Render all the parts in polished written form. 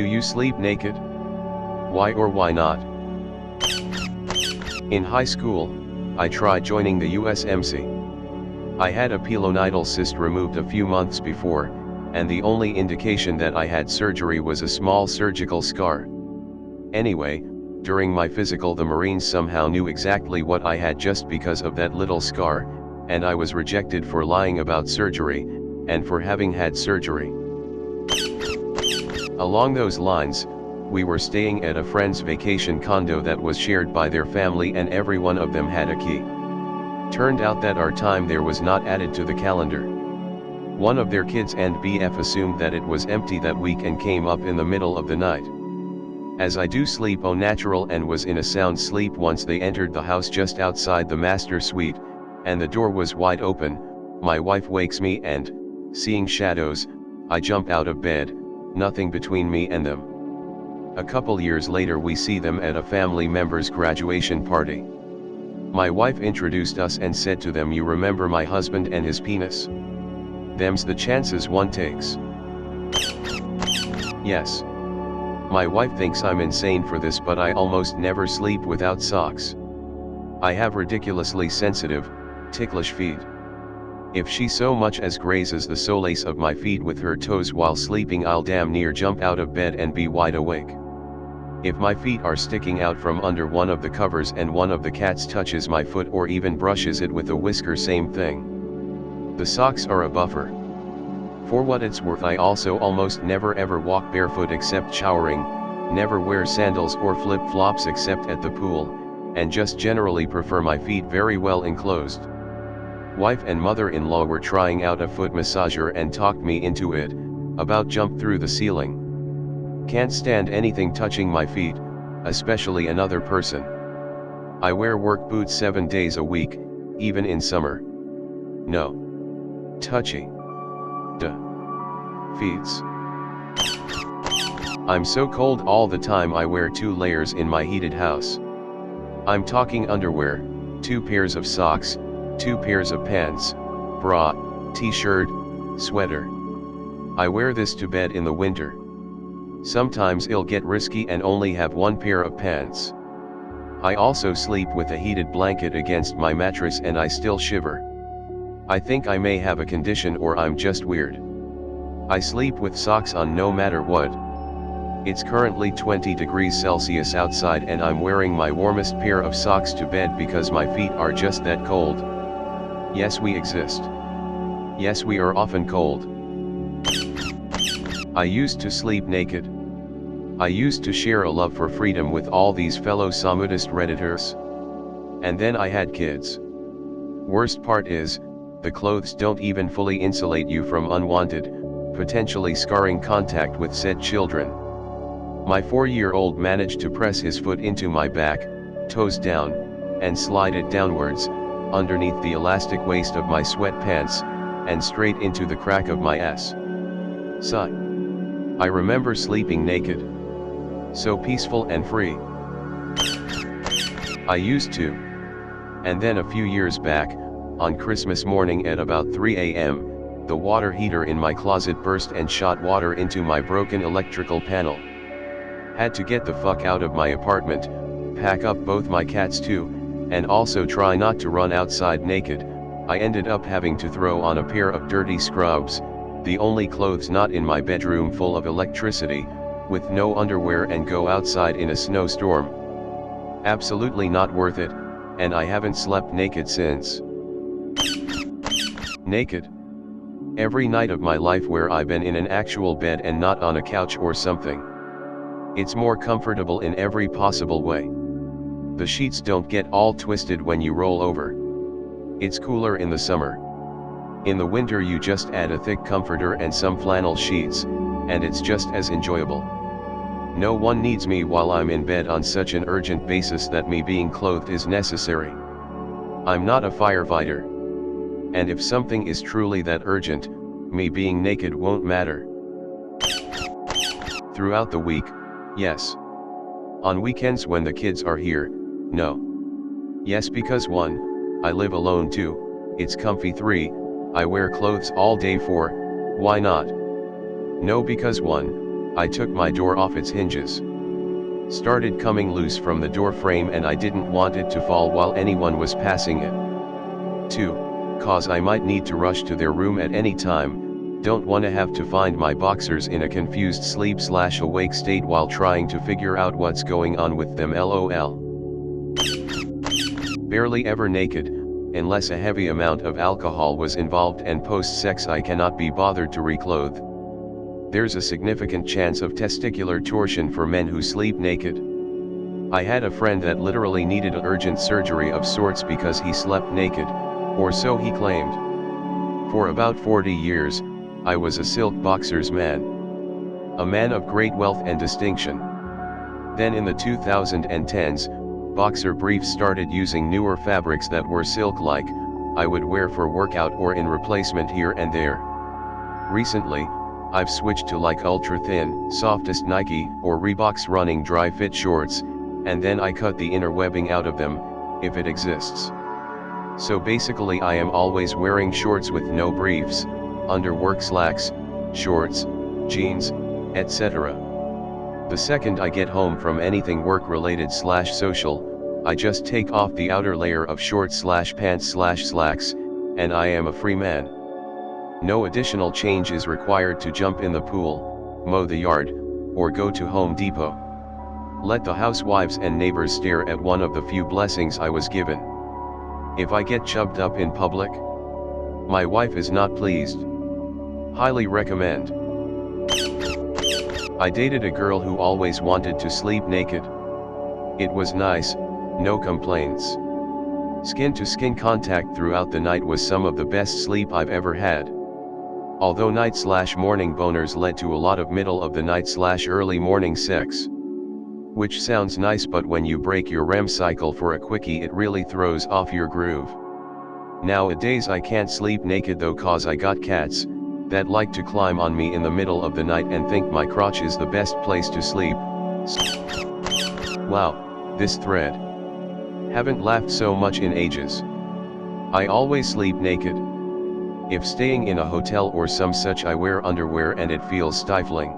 Do you sleep naked? Why or why not? In high school, I tried joining the USMC. I had a pilonidal cyst removed a few months before, and the only indication that I had surgery was a small surgical scar. Anyway, during my physical the Marines somehow knew exactly what I had just because of that little scar, and I was rejected for lying about surgery, and for having had surgery. Along those lines, we were staying at a friend's vacation condo that was shared by their family and every one of them had a key. Turned out that our time there was not added to the calendar. One of their kids and BF assumed that it was empty that week and came up in the middle of the night. As I do sleep au natural and was in a sound sleep once they entered the house just outside the master suite, and the door was wide open, my wife wakes me and, seeing shadows, I jump out of bed, nothing between me and them. A couple years later we see them at a family member's graduation party. My wife introduced us and said to them, "You remember my husband and his penis? Them's the chances one takes." Yes. My wife thinks I'm insane for this, but I almost never sleep without socks. I have ridiculously sensitive, ticklish feet. If she so much as grazes the solace of my feet with her toes while sleeping, I'll damn near jump out of bed and be wide awake. If my feet are sticking out from under one of the covers and one of the cats touches my foot or even brushes it with a whisker, same thing. The socks are a buffer. For what it's worth, I also almost never ever walk barefoot except showering, never wear sandals or flip-flops except at the pool, and just generally prefer my feet very well enclosed. Wife and mother-in-law were trying out a foot massager and talked me into it, about jump through the ceiling. Can't stand anything touching my feet, especially another person. I wear work boots 7 days a week, even in summer. No. Touchy. Duh. Feets. I'm so cold all the time I wear 2 layers in my heated house. I'm talking underwear, 2 pairs of socks, 2 pairs of pants, bra, t-shirt, sweater. I wear this to bed in the winter. Sometimes it'll get risky and only have 1 pair of pants. I also sleep with a heated blanket against my mattress and I still shiver. I think I may have a condition or I'm just weird. I sleep with socks on no matter what. It's currently 20 degrees Celsius outside and I'm wearing my warmest pair of socks to bed because my feet are just that cold. Yes, we exist. Yes, we are often cold. I used to sleep naked. I used to share a love for freedom with all these fellow Samudist Redditors. And then I had kids. Worst part is, the clothes don't even fully insulate you from unwanted, potentially scarring contact with said children. My 4-year-old managed to press his foot into my back, toes down, and slide it downwards, underneath the elastic waist of my sweatpants, and straight into the crack of my ass. Sigh. I remember sleeping naked. So peaceful and free. I used to. And then a few years back, on Christmas morning at about 3 a.m., the water heater in my closet burst and shot water into my broken electrical panel. Had to get the fuck out of my apartment, pack up both my cats too, and also try not to run outside naked. I ended up having to throw on a pair of dirty scrubs, the only clothes not in my bedroom full of electricity, with no underwear, and go outside in a snowstorm. Absolutely not worth it, and I haven't slept naked since. Naked. Every night of my life where I've been in an actual bed and not on a couch or something. It's more comfortable in every possible way. The sheets don't get all twisted when you roll over. It's cooler in the summer. In the winter you just add a thick comforter and some flannel sheets, and it's just as enjoyable. No one needs me while I'm in bed on such an urgent basis that me being clothed is necessary. I'm not a firefighter. And if something is truly that urgent, me being naked won't matter. Throughout the week, yes. On weekends when the kids are here, no. Yes, because 1, I live alone. 2, it's comfy. 3, I wear clothes all day. 4, why not? No, because 1, I took my door off its hinges. Started coming loose from the door frame and I didn't want it to fall while anyone was passing it. 2. Cause I might need to rush to their room at any time, don't wanna have to find my boxers in a confused sleep/awake state while trying to figure out what's going on with them lol. Barely ever naked, unless a heavy amount of alcohol was involved, and post-sex I cannot be bothered to reclothe. There's a significant chance of testicular torsion for men who sleep naked. I had a friend that literally needed urgent surgery of sorts because he slept naked, or so he claimed. For about 40 years, I was a silk boxers man. A man of great wealth and distinction. Then in the 2010s, boxer briefs started using newer fabrics that were silk-like, I would wear for workout or in replacement here and there. Recently, I've switched to like ultra-thin, softest Nike or Reebok's running dry fit shorts, and then I cut the inner webbing out of them, if it exists. So basically I am always wearing shorts with no briefs, under work slacks, shorts, jeans, etc. The second I get home from anything work-related/social, I just take off the outer layer of shorts/pants/slacks, and I am a free man. No additional change is required to jump in the pool, mow the yard, or go to Home Depot. Let the housewives and neighbors stare at one of the few blessings I was given. If I get chubbed up in public, my wife is not pleased. Highly recommend. I dated a girl who always wanted to sleep naked. It was nice, no complaints. Skin-to-skin contact throughout the night was some of the best sleep I've ever had. Although night/morning boners led to a lot of middle-of-the-night/early morning sex. Which sounds nice, but when you break your REM cycle for a quickie it really throws off your groove. Nowadays I can't sleep naked though, cause I got cats that like to climb on me in the middle of the night and think my crotch is the best place to sleep. Wow, this thread. Haven't laughed so much in ages. I always sleep naked. If staying in a hotel or some such I wear underwear and it feels stifling.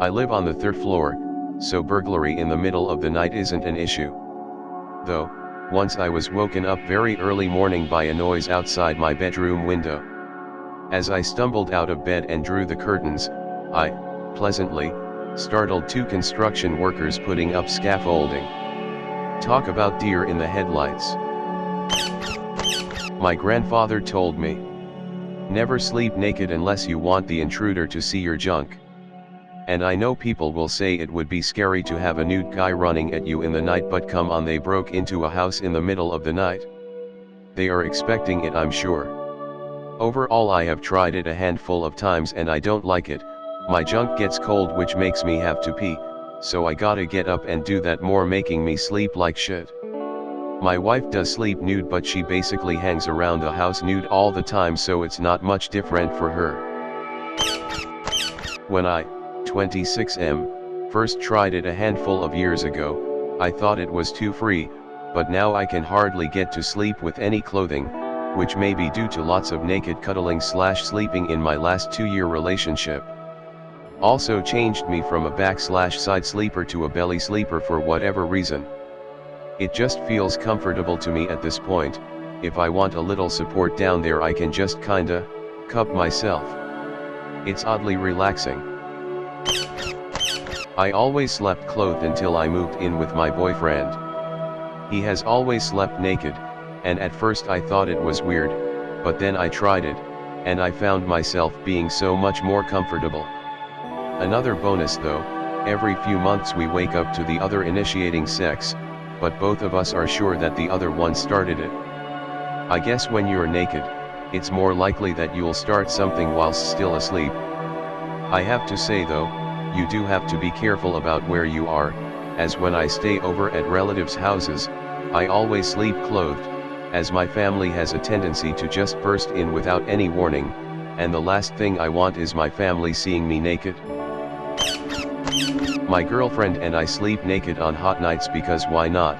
I live on the 3rd floor, so burglary in the middle of the night isn't an issue. Though, once I was woken up very early morning by a noise outside my bedroom window. As I stumbled out of bed and drew the curtains, I, pleasantly, startled 2 construction workers putting up scaffolding. Talk about deer in the headlights. My grandfather told me, never sleep naked unless you want the intruder to see your junk. And I know people will say it would be scary to have a nude guy running at you in the night, but come on, they broke into a house in the middle of the night. They are expecting it, I'm sure. Overall I have tried it a handful of times and I don't like it. My junk gets cold, which makes me have to pee, so I gotta get up and do that more, making me sleep like shit. My wife does sleep nude, but she basically hangs around the house nude all the time, so it's not much different for her. When I, 26M, first tried it a handful of years ago, I thought it was too free, but now I can hardly get to sleep with any clothing, which may be due to lots of naked cuddling/sleeping in my last 2-year relationship. Also changed me from a back/side sleeper to a belly sleeper for whatever reason. It just feels comfortable to me at this point. If I want a little support down there I can just kinda cup myself. It's oddly relaxing. I always slept clothed until I moved in with my boyfriend. He has always slept naked, and at first I thought it was weird, but then I tried it, and I found myself being so much more comfortable. Another bonus though, every few months we wake up to the other initiating sex, but both of us are sure that the other one started it. I guess when you're naked, it's more likely that you'll start something whilst still asleep. I have to say though, you do have to be careful about where you are, as when I stay over at relatives' houses, I always sleep clothed, as my family has a tendency to just burst in without any warning, and the last thing I want is my family seeing me naked. My girlfriend and I sleep naked on hot nights because why not,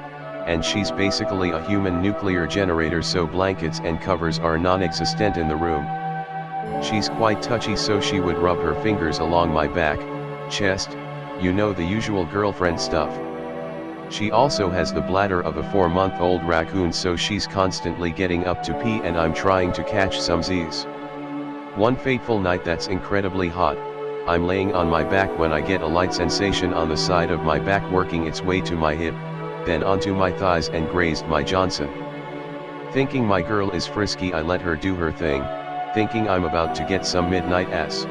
and she's basically a human nuclear generator, so blankets and covers are non-existent in the room. She's quite touchy, so she would rub her fingers along my back, chest, you know, the usual girlfriend stuff. She also has the bladder of a 4-month-old raccoon, so she's constantly getting up to pee and I'm trying to catch some Z's. One fateful night that's incredibly hot, I'm laying on my back when I get a light sensation on the side of my back working its way to my hip, then onto my thighs and grazed my Johnson. Thinking my girl is frisky, I let her do her thing, thinking I'm about to get some midnight ass.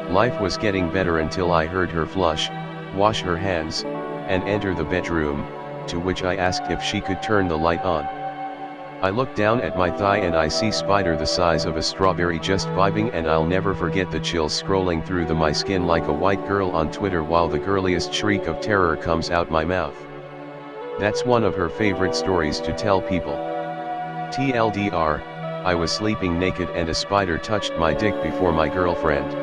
Life was getting better until I heard her flush, wash her hands, and enter the bedroom, to which I asked if she could turn the light on. I look down at my thigh and I see spider the size of a strawberry just vibing, and I'll never forget the chills scrolling through my skin like a white girl on Twitter while the girliest shriek of terror comes out my mouth. That's one of her favorite stories to tell people. TLDR, I was sleeping naked and a spider touched my dick before my girlfriend.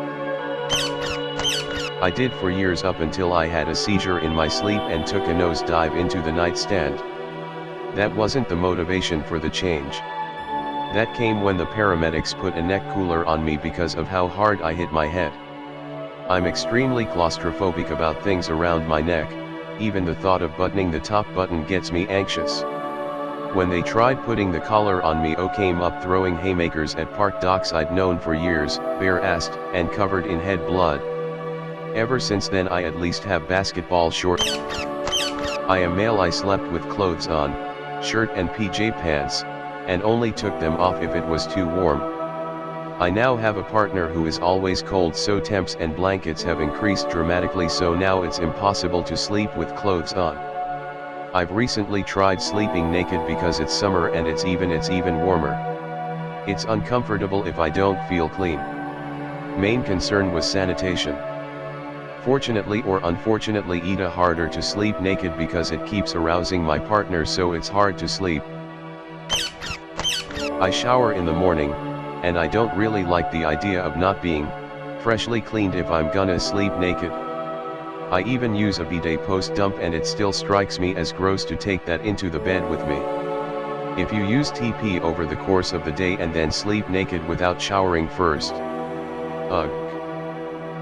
I did for years up until I had a seizure in my sleep and took a nosedive into the nightstand. That wasn't the motivation for the change. That came when the paramedics put a neck cooler on me because of how hard I hit my head. I'm extremely claustrophobic about things around my neck, even the thought of buttoning the top button gets me anxious. When they tried putting the collar on me, I came up throwing haymakers at park docks I'd known for years, bare-assed, and covered in head blood. Ever since then I at least have basketball shorts. I am male, I slept with clothes on, shirt and PJ pants, and only took them off if it was too warm. I now have a partner who is always cold, so temps and blankets have increased dramatically, so now it's impossible to sleep with clothes on. I've recently tried sleeping naked because it's summer and it's even warmer. It's uncomfortable if I don't feel clean. Main concern was sanitation. Fortunately or unfortunately, it's harder to sleep naked because it keeps arousing my partner, so it's hard to sleep. I shower in the morning, and I don't really like the idea of not being freshly cleaned if I'm gonna sleep naked. I even use a bidet post-dump and it still strikes me as gross to take that into the bed with me. If you use TP over the course of the day and then sleep naked without showering first, ugh.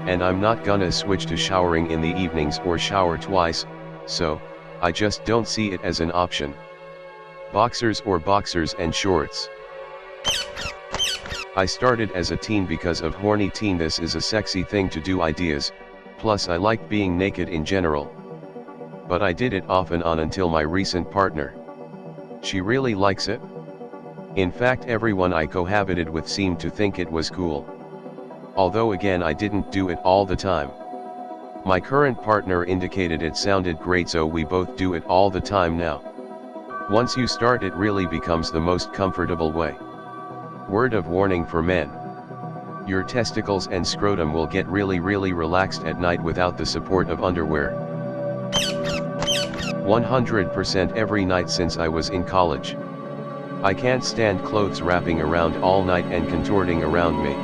And I'm not gonna switch to showering in the evenings or shower twice, so I just don't see it as an option. Boxers or boxers and shorts. I started as a teen because of horny teen, this is a sexy thing to do ideas, plus I like being naked in general. But I did it off and on until my recent partner. She really likes it. In fact, everyone I cohabited with seemed to think it was cool. Although again, I didn't do it all the time. My current partner indicated it sounded great, so we both do it all the time now. Once you start, it really becomes the most comfortable way. Word of warning for men. Your testicles and scrotum will get really relaxed at night without the support of underwear. 100% every night since I was in college. I can't stand clothes wrapping around all night and contorting around me.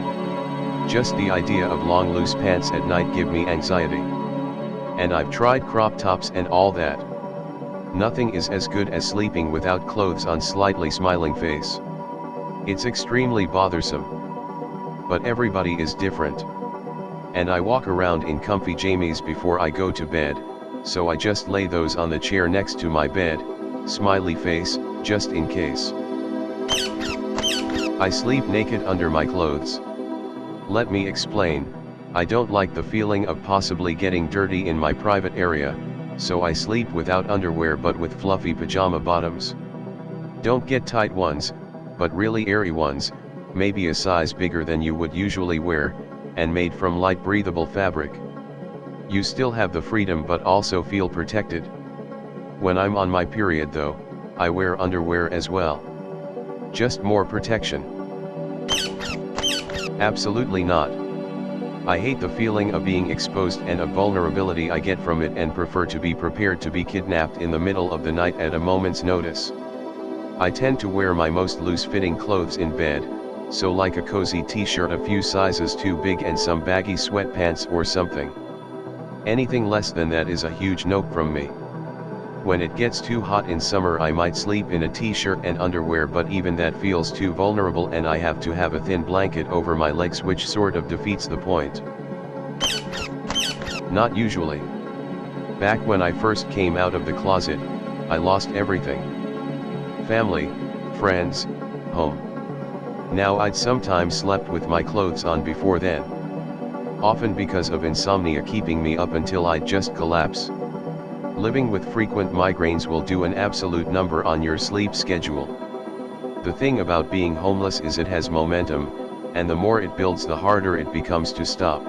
Just the idea of long loose pants at night give me anxiety. And I've tried crop tops and all that. Nothing is as good as sleeping without clothes on, slightly smiling face. It's extremely bothersome. But everybody is different. And I walk around in comfy jammies before I go to bed, so I just lay those on the chair next to my bed, smiley face, just in case. I sleep naked under my clothes. Let me explain. I don't like the feeling of possibly getting dirty in my private area, so I sleep without underwear but with fluffy pajama bottoms. Don't get tight ones, but really airy ones, maybe a size bigger than you would usually wear, and made from light breathable fabric. You still have the freedom but also feel protected. When I'm on my period though, I wear underwear as well. Just more protection. Absolutely not. I hate the feeling of being exposed and of vulnerability I get from it, and prefer to be prepared to be kidnapped in the middle of the night at a moment's notice. I tend to wear my most loose-fitting clothes in bed, so like a cozy t-shirt a few sizes too big and some baggy sweatpants or something. Anything less than that is a huge no from me. When it gets too hot in summer, I might sleep in a t-shirt and underwear, but even that feels too vulnerable and I have to have a thin blanket over my legs, which sort of defeats the point. Not usually. Back when I first came out of the closet, I lost everything. Family, friends, home. Now I'd sometimes slept with my clothes on before then. Often because of insomnia keeping me up until I'd just collapse. Living with frequent migraines will do an absolute number on your sleep schedule. The thing about being homeless is it has momentum, and the more it builds the harder it becomes to stop.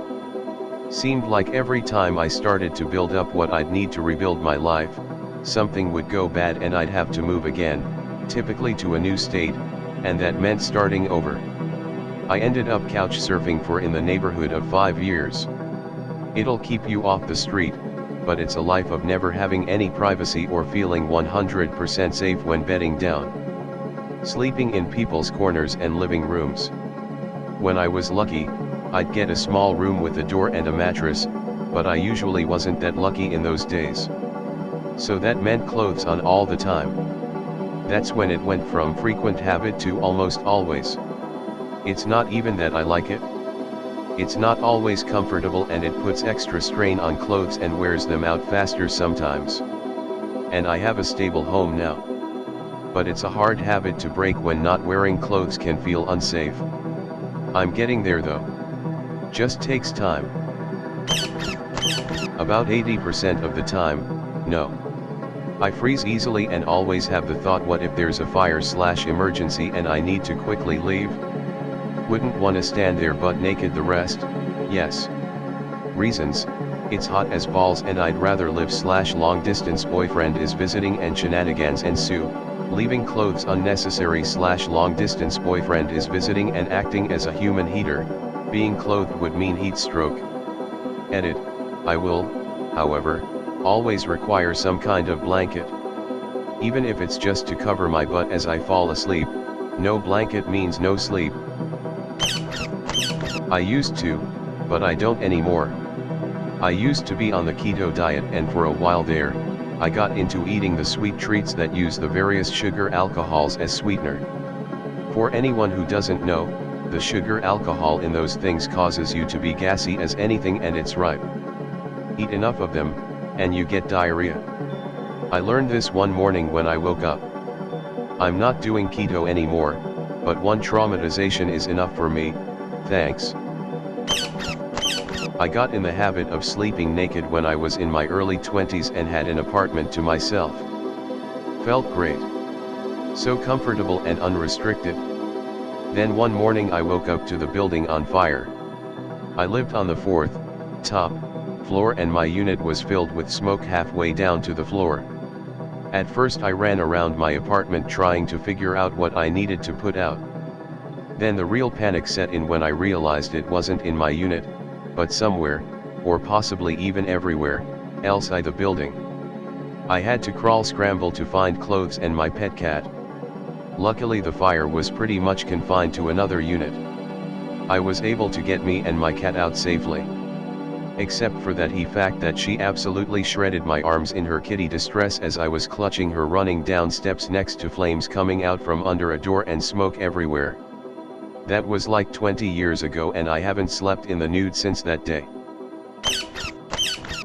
Seemed like every time I started to build up what I'd need to rebuild my life, something would go bad and I'd have to move again, typically to a new state, and that meant starting over. I ended up couch surfing for in the neighborhood of 5 years. It'll keep you off the street, but it's a life of never having any privacy or feeling 100% safe when bedding down. Sleeping in people's corners and living rooms. When I was lucky, I'd get a small room with a door and a mattress, but I usually wasn't that lucky in those days. So that meant clothes on all the time. That's when it went from frequent habit to almost always. It's not even that I like it. It's not always comfortable and it puts extra strain on clothes and wears them out faster sometimes. And I have a stable home now. But it's a hard habit to break when not wearing clothes can feel unsafe. I'm getting there though. Just takes time. About 80% of the time, no. I freeze easily and always have the thought, what if there's a fire/emergency and I need to quickly leave? Wouldn't want to stand there butt naked the rest, yes. Reasons: it's hot as balls and I'd rather live/long distance boyfriend is visiting and shenanigans ensue. Leaving clothes unnecessary/long distance boyfriend is visiting and acting as a human heater. Being clothed would mean heat stroke. Edit: I will, however, always require some kind of blanket. Even if it's just to cover my butt as I fall asleep, no blanket means no sleep. I used to, but I don't anymore. I used to be on the keto diet and for a while there, I got into eating the sweet treats that use the various sugar alcohols as sweetener. For anyone who doesn't know, the sugar alcohol in those things causes you to be gassy as anything and it's ripe. Eat enough of them, and you get diarrhea. I learned this one morning when I woke up. I'm not doing keto anymore, but one traumatization is enough for me, thanks. I got in the habit of sleeping naked when I was in my early 20s and had an apartment to myself. Felt great. So comfortable and unrestricted. Then one morning I woke up to the building on fire. I lived on the 4th, top, floor and my unit was filled with smoke halfway down to the floor. At first I ran around my apartment trying to figure out what I needed to put out. Then the real panic set in when I realized it wasn't in my unit, but somewhere, or possibly even everywhere, else in the building. I had to scramble to find clothes and my pet cat. Luckily the fire was pretty much confined to another unit. I was able to get me and my cat out safely. Except for that fact that she absolutely shredded my arms in her kitty distress as I was clutching her running down steps next to flames coming out from under a door and smoke everywhere. That was like 20 years ago and I haven't slept in the nude since that day.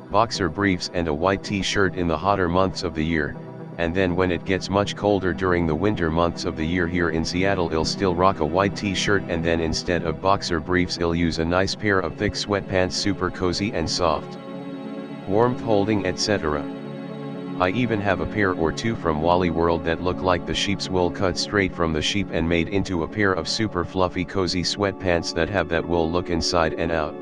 Boxer briefs and a white t-shirt in the hotter months of the year, and then when it gets much colder during the winter months of the year here in Seattle I'll still rock a white t-shirt and then instead of boxer briefs I'll use a nice pair of thick sweatpants, super cozy and soft. Warmth holding etc. I even have a pair or two from Wally World that look like the sheep's wool cut straight from the sheep and made into a pair of super fluffy cozy sweatpants that have that wool look inside and out.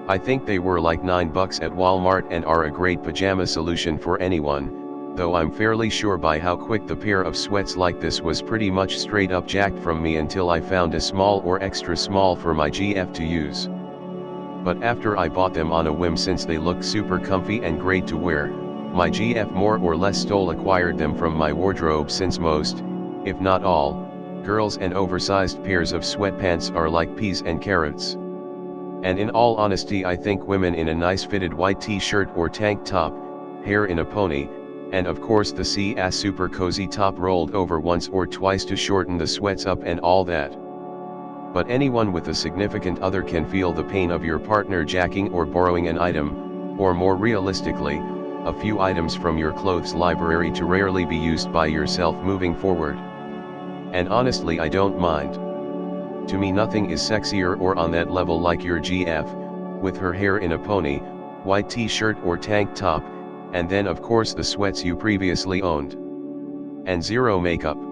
I think they were like $9 at Walmart and are a great pajama solution for anyone, though I'm fairly sure by how quick the pair of sweats like this was pretty much straight up jacked from me until I found a small or extra small for my GF to use. But after I bought them on a whim since they look super comfy and great to wear, my GF more or less stole acquired them from my wardrobe since most, if not all, girls and oversized pairs of sweatpants are like peas and carrots. And in all honesty I think women in a nice fitted white t-shirt or tank top, hair in a pony, and of course the super cozy top rolled over once or twice to shorten the sweats up and all that. But anyone with a significant other can feel the pain of your partner jacking or borrowing an item, Or more realistically, a few items from your clothes library to rarely be used by yourself moving forward. And honestly, I don't mind. To me, nothing is sexier or on that level like your GF, with her hair in a pony, white t-shirt or tank top, and then of course the sweats you previously owned. And zero makeup.